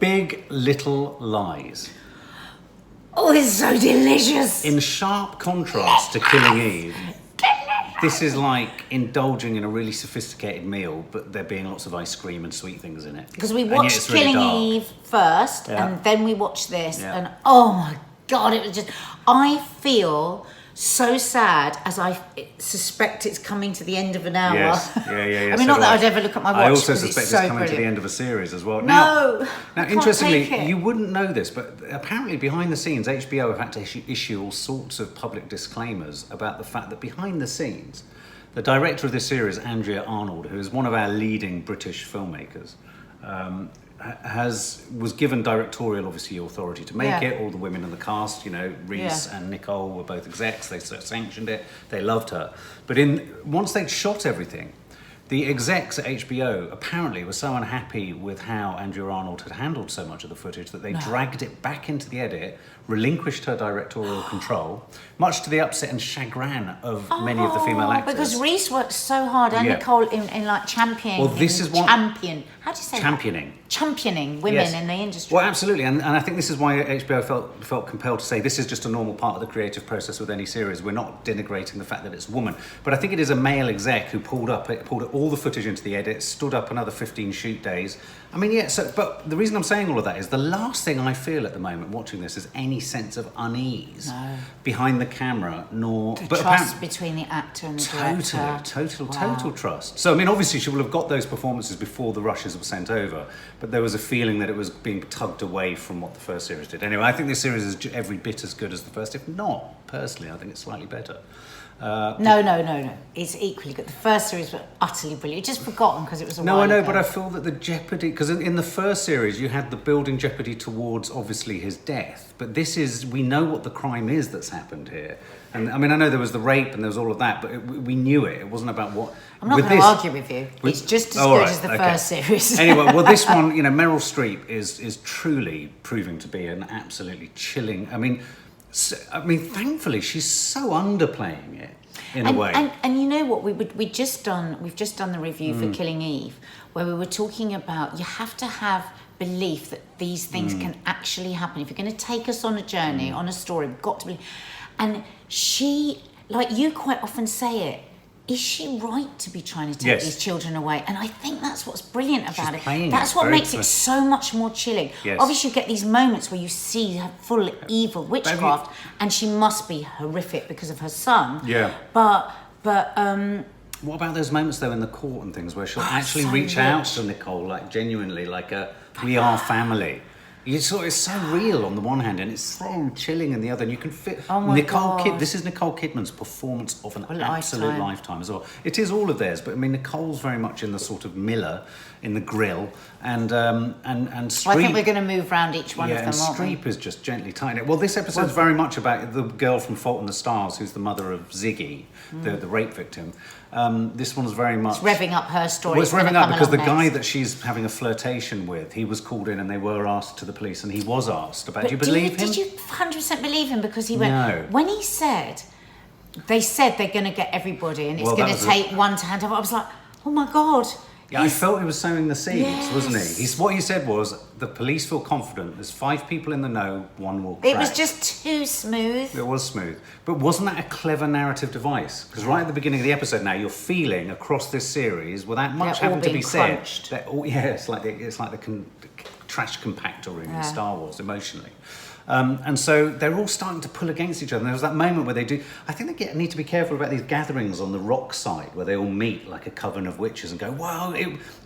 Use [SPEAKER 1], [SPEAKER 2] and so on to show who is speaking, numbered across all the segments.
[SPEAKER 1] Big Little Lies.
[SPEAKER 2] Oh, it's so delicious.
[SPEAKER 1] In sharp contrast to Killing Eve, this is like indulging in a really sophisticated meal, but there being lots of ice cream and sweet things in it.
[SPEAKER 2] Because we watched Killing Eve first, and then we watched this, and oh my God, it was just... I feel so sad as I suspect it's coming to the end of an hour.
[SPEAKER 1] Yes, yeah.
[SPEAKER 2] I mean, not that I'd ever look at my watch.
[SPEAKER 1] I also suspect it's coming
[SPEAKER 2] brilliant.
[SPEAKER 1] to the end of a series as well.
[SPEAKER 2] No,
[SPEAKER 1] now interestingly, you wouldn't know this, but apparently behind the scenes, HBO have had to issue all sorts of public disclaimers about the fact that behind the scenes, the director of this series, Andrea Arnold, who is one of our leading British filmmakers, was given directorial, obviously, authority to make it. All the women in the cast, Reese and Nicole were both execs. They sanctioned it. They loved her. But once they'd shot everything, the execs at HBO apparently were so unhappy with how Andrea Arnold had handled so much of the footage that they dragged it back into the edit, relinquished her directorial control, much to the upset and chagrin of many of the female actors.
[SPEAKER 2] Because Reese worked so hard, and Nicole in like championing.
[SPEAKER 1] Well, this is what...
[SPEAKER 2] How do you say
[SPEAKER 1] Championing.
[SPEAKER 2] That? Championing women in the industry.
[SPEAKER 1] Well, absolutely, and I think this is why HBO felt compelled to say this is just a normal part of the creative process with any series. We're not denigrating the fact that it's a woman, but I think it is a male exec who pulled all the footage into the edit, stood up another 15 shoot days. I mean, but the reason I'm saying all of that is the last thing I feel at the moment watching this is any sense of unease behind the camera, nor
[SPEAKER 2] the trust between the actor and the director.
[SPEAKER 1] Total trust. So I mean, obviously she will have got those performances before the rushes were sent over, but there was a feeling that it was being tugged away from what the first series did. Anyway, I think this series is every bit as good as the first, if not, personally, I think it's slightly better.
[SPEAKER 2] No. It's equally good. The first series was utterly brilliant. Just forgotten because it was a while
[SPEAKER 1] No, I know,
[SPEAKER 2] ago.
[SPEAKER 1] but I feel that the jeopardy... Because in the first series, you had the building jeopardy towards, obviously, his death. But this is... We know what the crime is that's happened here. And, I mean, I know there was the rape and there was all of that, but we knew it. It wasn't about what...
[SPEAKER 2] I'm not going to argue with you. It's just as good as the first series.
[SPEAKER 1] Anyway, well, this one, Meryl Streep is truly proving to be an absolutely chilling... I mean, thankfully, she's so underplaying it in a way.
[SPEAKER 2] And you know what? We've just done the review for Killing Eve, where we were talking about you have to have belief that these things can actually happen. If you're going to take us on a journey, on a story, we've got to believe. And she, like you quite often say it, is she right to be trying to take these children away? And I think that's what's brilliant about it. That's what makes it so much more chilling. Yes. Obviously, you get these moments where you see her full evil witchcraft, and she must be horrific because of her son. Yeah. But
[SPEAKER 1] what about those moments though in the court and things where she'll actually reach out to Nicole, like genuinely, like we are family. It's so real on the one hand, and it's so chilling in the other. And you can fit this is Nicole Kidman's performance of an absolute lifetime as well. It is all of theirs, but I mean Nicole's very much in the sort of Miller in the grill, and Streep.
[SPEAKER 2] I think we're going to move around each one of them.
[SPEAKER 1] And Streep is just gently tying it. Well, this episode's very much about the girl from Fault in the Stars, who's the mother of Ziggy, the rape victim. This one's very much...
[SPEAKER 2] It's revving up her story.
[SPEAKER 1] Well, it's revving up because the guy that she's having a flirtation with, he was called in and they were asked to the police, and he was asked about, do you believe him?
[SPEAKER 2] Did you 100% believe him? Because he went...
[SPEAKER 1] No.
[SPEAKER 2] When he said, they said they're going to get everybody and it's going to take one to hand over, I was like, oh my God.
[SPEAKER 1] Yeah, I felt he was sowing the seeds, wasn't he? What he said was, the police feel confident. There's 5 people in the know, 1 will crack.
[SPEAKER 2] It was just too smooth.
[SPEAKER 1] It was smooth. But wasn't that a clever narrative device? Because right at the beginning of the episode now, you're feeling across this series, without much having to be crunched. Said... it's like the trash compactor in Star Wars, emotionally. And so they're all starting to pull against each other. And there was that moment where they do... I think they need to be careful about these gatherings on the rock side where they all meet like a coven of witches and go, wow,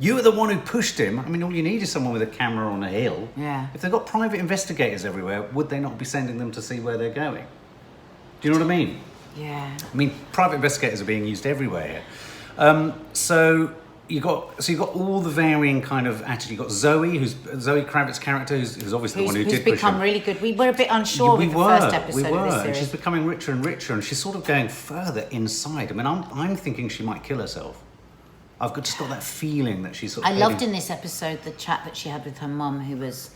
[SPEAKER 1] you were the one who pushed him. I mean, all you need is someone with a camera on a hill. Yeah. If they've got private investigators everywhere, would they not be sending them to see where they're going? Do you know what I mean?
[SPEAKER 2] Yeah.
[SPEAKER 1] I mean, private investigators are being used everywhere here. So you've got all the varying kind of attitude. You've got Zoë Kravitz character, who's obviously the one who did push him. Who's become
[SPEAKER 2] really good. We were a bit unsure with the first episode of this series.
[SPEAKER 1] And she's becoming richer and richer, and she's sort of going further inside. I mean, I'm thinking she might kill herself. I've just got that feeling that she's sort of...
[SPEAKER 2] I loved in this episode the chat that she had with her mum, who's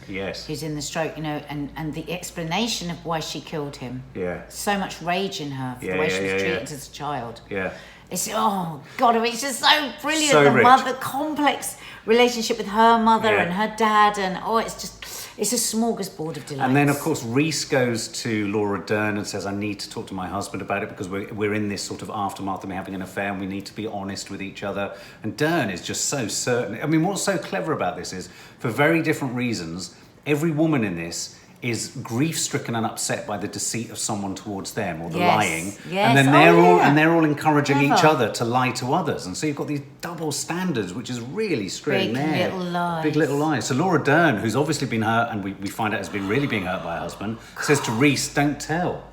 [SPEAKER 2] in the stroke, and the explanation of why she killed him. Yeah. So much rage in her for the way she was treated as a child. Yeah. It's, oh God, I mean, it's just so brilliant. The complex relationship with her mother and her dad, and it's just... it's a smorgasbord of delights.
[SPEAKER 1] And then, of course, Reese goes to Laura Dern and says, I need to talk to my husband about it because we're in this sort of aftermath of me having an affair and we need to be honest with each other. And Dern is just so certain. I mean, what's so clever about this is, for very different reasons, every woman in this is grief-stricken and upset by the deceit of someone towards them or the lying, and then they're all encouraging each other to lie to others, and so you've got these double standards, which is really screwing there. Big little lies. So Laura Dern, who's obviously been hurt, and we find out has been really being hurt by her husband, says to Reese, "Don't tell."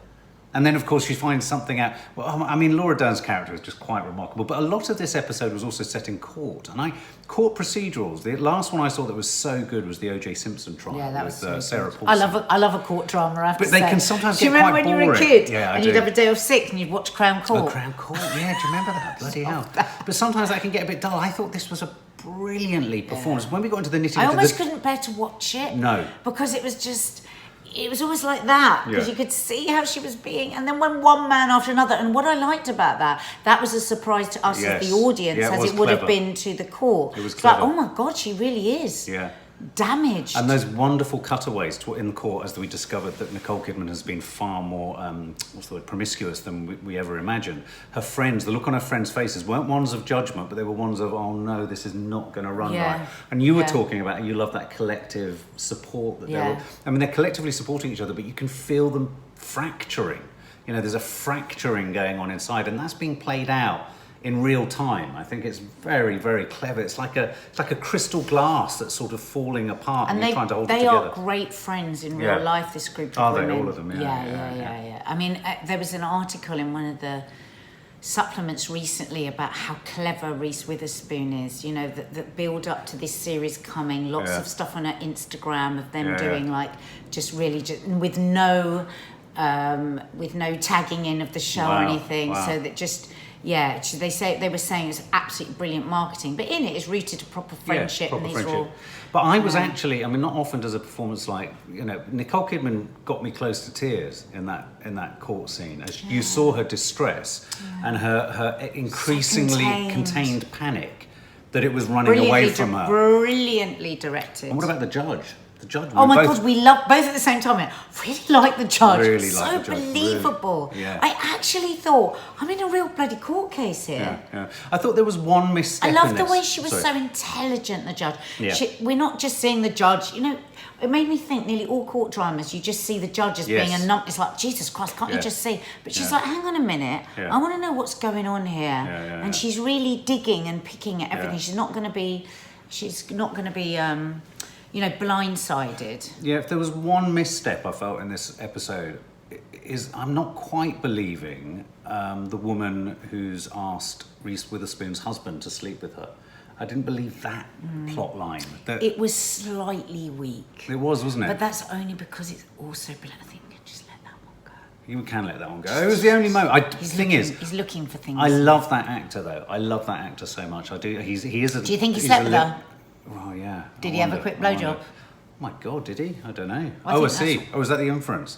[SPEAKER 1] And then, of course, she finds something out. Well, I mean, Laura Dern's character is just quite remarkable. But a lot of this episode was also set in court. And court procedurals, the last one I saw that was so good was the O.J. Simpson trial with Sarah Paulson.
[SPEAKER 2] I love a court drama, I have to say.
[SPEAKER 1] But they can sometimes get quite boring.
[SPEAKER 2] Do you remember when you were a kid?
[SPEAKER 1] Yeah,
[SPEAKER 2] and you'd have a day off sick and you'd watch Crown Court?
[SPEAKER 1] Oh, Crown Court, yeah. Do you remember that? Bloody hell. But sometimes that can get a bit dull. I thought this was a brilliantly performed. When we got into the nitty-gritty...
[SPEAKER 2] I almost couldn't bear to watch it.
[SPEAKER 1] No.
[SPEAKER 2] Because it was just... It was always like that, because you could see how she was being, and then when one man after another, and what I liked about that was a surprise to us as the audience, as it would have been to the court.
[SPEAKER 1] It was
[SPEAKER 2] clever. Like, oh my God, she really is damaged.
[SPEAKER 1] And those wonderful cutaways in the court, as we discovered that Nicole Kidman has been far more, promiscuous than we ever imagined. Her friends, the look on her friends' faces weren't ones of judgment, but they were ones of, oh no, this is not going to run right. And you were talking about, you love that collective support that they're collectively supporting each other, but you can feel them fracturing. You know, there's a fracturing going on inside, and that's being played out in real time. I think it's very, very clever. It's like a crystal glass that's sort of falling apart, and you're trying to hold it together.
[SPEAKER 2] They are great friends in real life, this group of women.
[SPEAKER 1] Are they, all of them?
[SPEAKER 2] Yeah. I mean, there was an article in one of the supplements recently about how clever Reese Witherspoon is, you know, that build up to this series coming, lots of stuff on her Instagram of them doing like just with no tagging in of the show or anything, so that just they were saying it's absolutely brilliant marketing, but in it is rooted to proper friendship.
[SPEAKER 1] But I was actually, I mean, not often does a performance like, you know, Nicole Kidman got me close to tears in that court scene, as you saw her distress and her increasingly contained panic that it was running away from her.
[SPEAKER 2] Brilliantly directed.
[SPEAKER 1] And what about the judge? The judge.
[SPEAKER 2] Oh my God, we love both at the same time. I really like the judge.
[SPEAKER 1] Really
[SPEAKER 2] so
[SPEAKER 1] like the judge.
[SPEAKER 2] Believable.
[SPEAKER 1] Really. Yeah.
[SPEAKER 2] I actually thought, I'm in a real bloody court case here.
[SPEAKER 1] Yeah. I thought there was one misstep.
[SPEAKER 2] I love the way she was so intelligent, the judge.
[SPEAKER 1] Yeah.
[SPEAKER 2] We're not just seeing the judge, you know, it made me think nearly all court dramas, you just see the judge as being a numb. It's like, Jesus Christ, can't you just see? But she's like, hang on a minute, I want to know what's going on here. And she's really digging and picking at everything. She's not going to be, you know, blindsided. Yeah,
[SPEAKER 1] if there was one misstep I felt in this episode, is I'm not quite believing the woman who's asked Reese Witherspoon's husband to sleep with her. I didn't believe that plot line.
[SPEAKER 2] It was slightly weak.
[SPEAKER 1] It was, wasn't it?
[SPEAKER 2] But that's only because it's also, I think, just let that one go.
[SPEAKER 1] You can let that one go. It was the only moment.
[SPEAKER 2] He's looking for things.
[SPEAKER 1] I love that actor, though. I love that actor so much. I do. He is a...
[SPEAKER 2] Do you think he slept with her?
[SPEAKER 1] Oh, yeah.
[SPEAKER 2] Did he have a quick blowjob?
[SPEAKER 1] Oh my God, did he? I don't know. I see. Oh, was that the inference?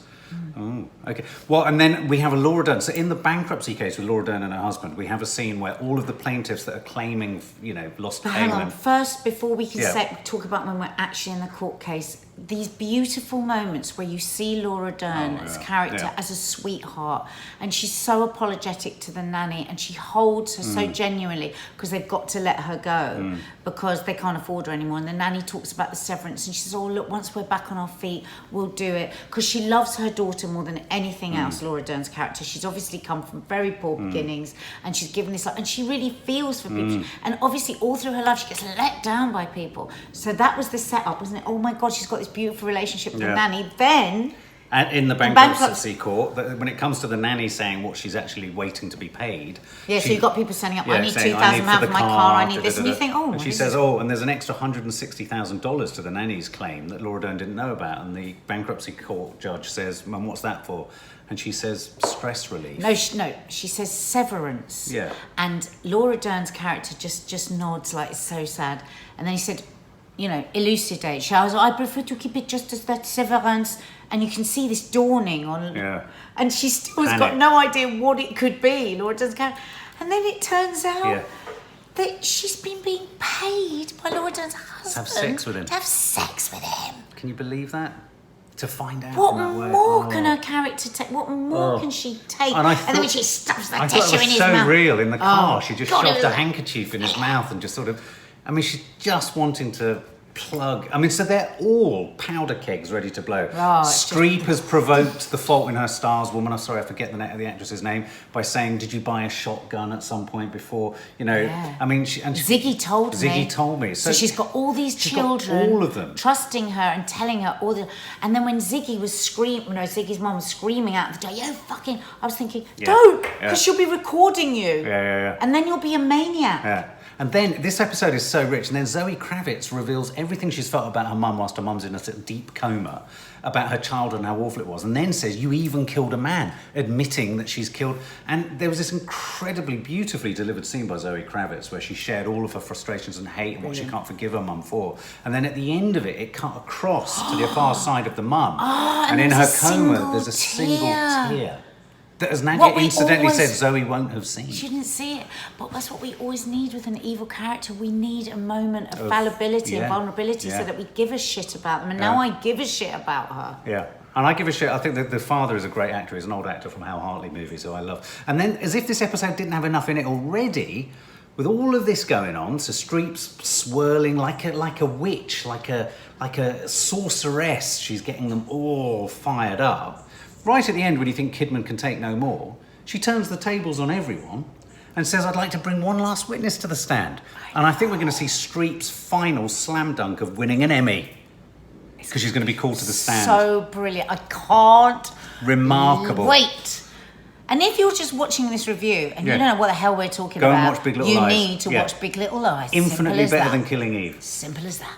[SPEAKER 1] Oh, okay. Well, and then we have a Laura Dern. So in the bankruptcy case with Laura Dern and her husband, we have a scene where all of the plaintiffs that are claiming, you know, lost payment.
[SPEAKER 2] Hang on. First, before we can talk about when we're actually in the court case, these beautiful moments where you see Laura Dern's character as a sweetheart, and she's so apologetic to the nanny, and she holds her so genuinely because they've got to let her go because they can't afford her anymore. And the nanny talks about the severance, and she says, "Oh, look, once we're back on our feet, we'll do it," because she loves her daughter more than anything else. Laura Dern's character, she's obviously come from very poor beginnings, and she's given this life, and she really feels for people. And obviously, all through her life, she gets let down by people. So that was the setup, wasn't it? Oh my God, she's got this beautiful relationship with the nanny. Then,
[SPEAKER 1] and in the bankruptcy court, when it comes to the nanny saying what she's actually waiting to be paid.
[SPEAKER 2] Yeah, so you've got people standing up, I need £2,000 for my car, I need this, and you think, oh.
[SPEAKER 1] And she says, and there's an extra $160,000 to the nanny's claim that Laura Dern didn't know about, and the bankruptcy court judge says, "Mum, what's that for?" And she says, "Stress relief." No,
[SPEAKER 2] she says severance.
[SPEAKER 1] Yeah.
[SPEAKER 2] And Laura Dern's character just nods like it's so sad. And then he said, you know, elucidate. She was, I prefer to keep it just as that severance. And you can see this dawning on... Yeah. And she still has got no idea what it could be, Laura Dern's character. And then it turns out that she's been being paid by Laura Dern's husband...
[SPEAKER 1] To have sex with him.
[SPEAKER 2] To have sex with him.
[SPEAKER 1] Can you believe that? To find out
[SPEAKER 2] What
[SPEAKER 1] in that way.
[SPEAKER 2] more can her character take? What more can she take?
[SPEAKER 1] And
[SPEAKER 2] then when she stuffs that
[SPEAKER 1] I
[SPEAKER 2] tissue
[SPEAKER 1] thought it
[SPEAKER 2] in
[SPEAKER 1] was
[SPEAKER 2] his
[SPEAKER 1] so
[SPEAKER 2] mouth.
[SPEAKER 1] real in the car. She just
[SPEAKER 2] God,
[SPEAKER 1] shoved a handkerchief in his mouth and just sort of... I mean, she's just wanting to plug... I mean, so they're all powder kegs ready to blow. Streep has provoked the Fault in Her Stars woman, I'm sorry, I forget the actress's name, by saying, did you buy a shotgun at some point before? You know, I mean...
[SPEAKER 2] Ziggy told me.
[SPEAKER 1] Ziggy told me.
[SPEAKER 2] So she's got all these children,
[SPEAKER 1] all of them,
[SPEAKER 2] trusting her and telling her all the... And then when Ziggy was Ziggy's mum was screaming out the door, you fucking... I was thinking, don't, because she'll be recording you. And then you'll be a maniac.
[SPEAKER 1] Yeah. And then this episode is so rich, and then Zoë Kravitz reveals everything she's felt about her mum whilst her mum's in a sort of deep coma, about her childhood and how awful it was, and then says, you even killed a man, admitting that she's killed. And there was this incredibly beautifully delivered scene by Zoë Kravitz where she shared all of her frustrations and hate and what she can't forgive her mum for. And then at the end of it, it cut across to the far side of the mum. And in her coma, there's a single tear. That, as Nadia incidentally said, Zoe won't have seen.
[SPEAKER 2] She didn't see it. But that's what we always need with an evil character. We need a moment of fallibility and vulnerability so that we give a shit about them. And now I give a shit about her.
[SPEAKER 1] Yeah. And I give a shit. I think that the father is a great actor. He's an old actor from Hal Hartley movies who I love. And then, as if this episode didn't have enough in it already, with all of this going on, so Streep's swirling like a witch, like a sorceress. She's getting them all fired up. Right at the end, when you think Kidman can take no more, she turns the tables on everyone and says, I'd like to bring one last witness to the stand. And I think we're going to see Streep's final slam dunk of winning an Emmy. Because she's going to be called to the stand.
[SPEAKER 2] So brilliant. I can't
[SPEAKER 1] Remarkable.
[SPEAKER 2] wait. And if you're just watching this review and you don't know what the hell we're talking
[SPEAKER 1] Go
[SPEAKER 2] about,
[SPEAKER 1] and watch Big Little
[SPEAKER 2] you
[SPEAKER 1] Lies.
[SPEAKER 2] need to watch Big Little Lies.
[SPEAKER 1] Infinitely better
[SPEAKER 2] that.
[SPEAKER 1] than Killing Eve.
[SPEAKER 2] Simple as that.